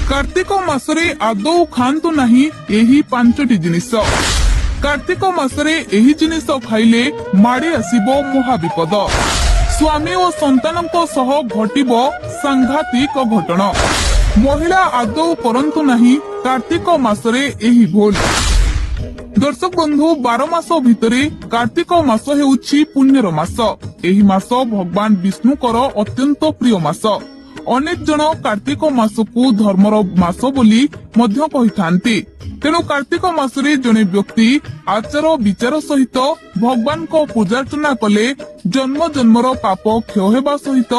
कार्तिक मासरे आदौ खांतु नहीं यही पांचटी जिनिस। कार्तिक मासरे एही जिनिस खाइले माड़ी आसिबो महाविपद। स्वामी और संतानों सह घटिबो सांघातिक घटना। महिला आदौ करंतु नहीं कार्तिक मासरे एही भूल। दर्शक बंधु 12 मास भितरे कार्तिक मास हेउछि पुण्यर मास। एही मास भगवान विष्णुकर अत्यंत प्रिय मास। अनेक जन कार्तिक मास को धर्मर मास बोली मध्य कहिथांती। तेणु कार्तिक मासरे जने व्यक्ति आचार विचार सहित भगवान को पूजार्चना कले जन्म जन्मर पाप क्षय हेबा सहित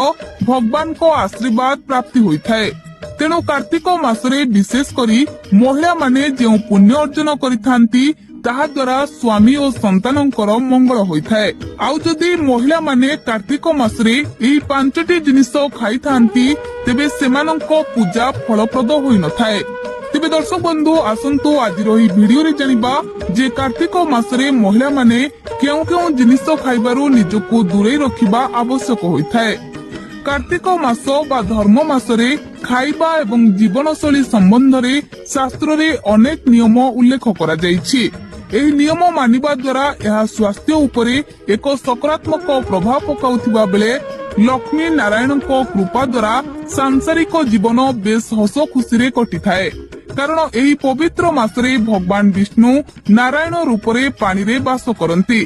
भगवान को आशीर्वाद प्राप्ति होइथाय। तेणु कार्तिक मासरे विशेष करी महिला माने जो पुण्य अर्जन करिथांती ताहा द्वारा स्वामी और संतानंकर मंगल होइथाय। आउ जदि महिला माने कार्तिक मासरे एही पांचटी जिनिस खाई थांती तेबे सेमानंको पूजा फलप्रद होई नथाय। तेबे दर्शक बंधु आसंतु आज रही वीडियो रे जानिबा जे कार्तिक मासरे महिला माने केउ केउ जिनिस खाइबारु निजको दूरे रखिबा आवश्यक होइथाय। कार्तिक मास बा धर्म मासरे खाइबा एवं जीवनशैली संबंध रे शास्त्र रे अनेक नियम उल्लेख करा जायछि। एही नियम मानिबा द्वारा यह स्वास्थ्य उपरे एक सकारात्मक प्रभाव पकाउथिबा बेले लक्ष्मी नारायण को कृपा द्वारा सांसारिक जीवन बेस हस खुशी रे कटिथाए। कारण एही पवित्र मासरे भगवान विष्णु नारायण रूपरे पानी रे वास करंती।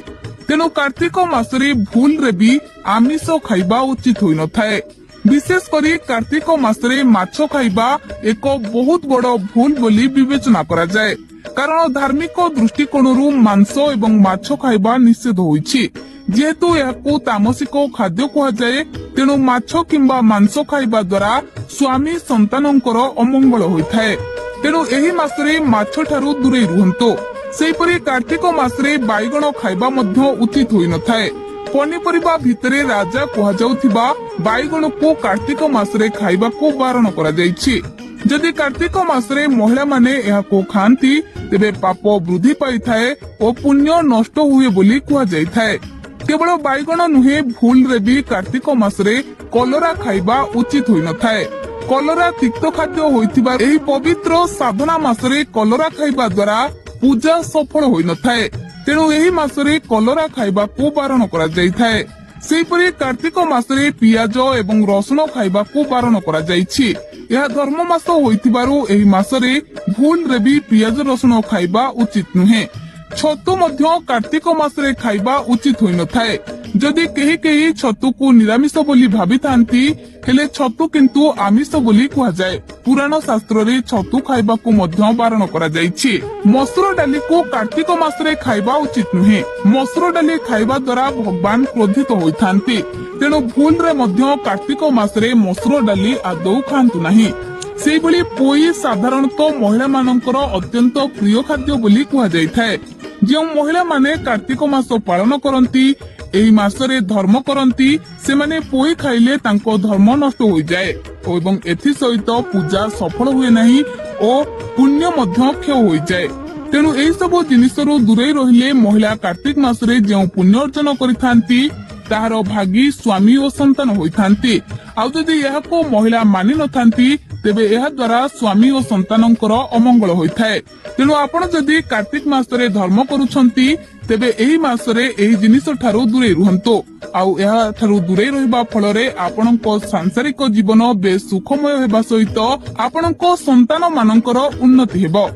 तेणु कार्तिक मासरे भूल रे भी आमिष खाइबा उचित होई नथाए। विशेष करी कार्तिक मासरे माछ खाइबा एक बहुत बड़ भूल बोली विवेचना करा जाए। कारण धार्मिक दृष्टिकोणरू मांस एवं माछ खाइबा निषेध होइछि। जेहेतु याकू तामसिक खाद्य कहा जाए तेणु माछ किंबा मांस खाइबा द्वारा स्वामी संतानंकर अमंगल होइथाए। तेणु एही मासरे माछ ठारू दूरे रुहंतो। सेहीपरि कार्तिक मासरे बाइगण खाइबा मध्य उचित होई नथाए। पनीपरिबा भितरे राजा कहा जाउथिबा बाइगण को कार्तिक मासरे खाइबा को बारण करा जाइछि। जदि कार्तिक मासरे महिला माने एहाको खांती तेबे पाप वृद्धि पाइथाए और पुण्य नष्ट हुए बोली कहा जाइथाए। केवल बाइगण नुहे भूल रे भी कार्तिक मासरे कलरा खाइबा उचित होई नथाए। कलरा तिक्त खाद्य होइथिबा एही पवित्र साधना मासरे कलरा खाइबा द्वारा पूजा सफल होई नथाए। तेणु एही मासरे कलरा खाइबा को बारण करा जाइथाए। सेहीपरि कार्तिक मासरे पियाज एवं रसुण खाइबा को बारण करा जाइछि। यह धर्म मास होइथिबारु एही मासरे भूल रे भी पियाज रसुण खाइबा उचित नुहे। छतु मध्य कार्तिक मासरे खाइबा उचित होई नथाए। जदि केही केही छतु को निरामिष बोली भाबी थांती हेले छतु किंतु आमिष बोली कहा जाए। पुराण शास्त्र रे छतु खाइबा को मध्य बारण करा जाइछि। मसूर डाली को कार्तिक मासरे खाइबा उचित नुहे। मसूर डाली खाइबा द्वारा भगवान क्रोधित होइथांती। तेणु भूल रे मध्य कार्तिक मासरे मसूर डाली आदौ खांतु नाही। सेहिभଳି पोई साधारणतः महिला मानकर अत्यंत प्रिय खाद्य बोली कहा जाइथाए। जो महिला माने कार्तिक मास पालन करंती एही मासरे धर्म करंती सेमाने पोई खाइले तांको धर्म नष्ट होई जाए एवं एथि सहित पूजा सफल हुए नहीं और पुण्य मध्य क्षय होई जाए। तेणु एही सब जिनिसरू दूरे रहिले महिला कार्तिक मासरे जो पुण्य अर्जन करिथांती ताहार भागी स्वामी और संतान होइथांती। आउ जदि एहाको महिला मानि नथांती तेबे एहा द्वारा स्वामी और संतानंकर अमंगल होइथाए। तेणु आपण जदि कार्तिक मासरे धर्म करूछंती तेबे एही मासरे एही जिनिस ठारू दूरे रुहंतो। आउ एहा ठारू दूरे रहिबा फलरे आपणको सांसारिक जीवन बेस सुखमय हेबा सहित आपणको संतान मानकर उन्नति हेबो।